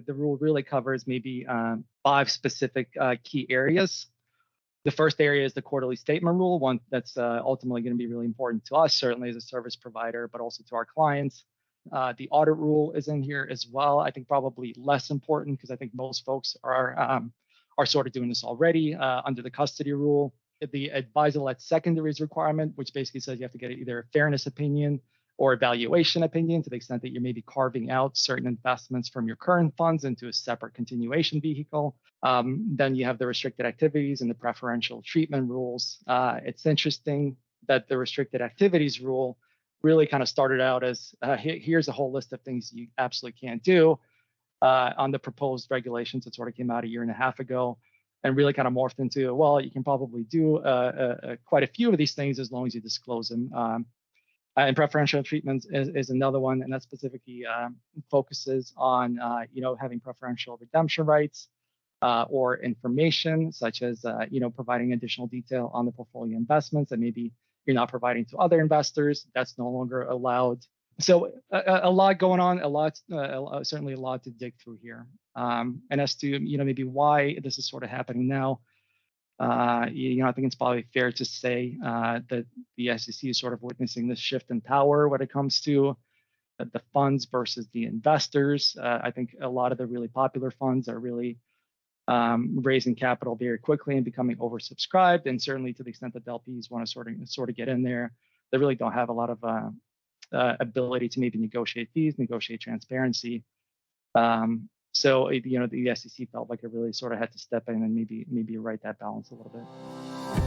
the rule really covers maybe 5 specific key areas. The first area is the quarterly statement rule, one that's ultimately going to be really important to us, certainly as a service provider, but also to our clients. The audit rule is in here as well. I think probably less important because I think most folks are sort of doing this already under the custody rule. The advisor-led secondaries requirement, which basically says you have to get either a fairness opinion or evaluation opinion to the extent that you're maybe carving out certain investments from your current funds into a separate continuation vehicle. Then you have the restricted activities and the preferential treatment rules. It's interesting that the restricted activities rule really kind of started out as here's a whole list of things you absolutely can't do on the proposed regulations that sort of came out a year and a half ago, and really kind of morphed into, well, you can probably do quite a few of these things as long as you disclose them. And preferential treatments is another one, and that specifically focuses on having preferential redemption rights or information, such as providing additional detail on the portfolio investments that maybe you're not providing to other investors. That's no longer allowed. So a lot going on, certainly a lot to dig through here. And as to maybe why this is sort of happening now, I think it's probably fair to say that the SEC is sort of witnessing this shift in power when it comes to the funds versus the investors. I think a lot of the really popular funds are really raising capital very quickly and becoming oversubscribed, and certainly to the extent that the LPs want to sort of get in there, they really don't have a lot of ability to maybe negotiate fees, negotiate transparency. So the SEC felt like it really sort of had to step in and maybe right that balance a little bit.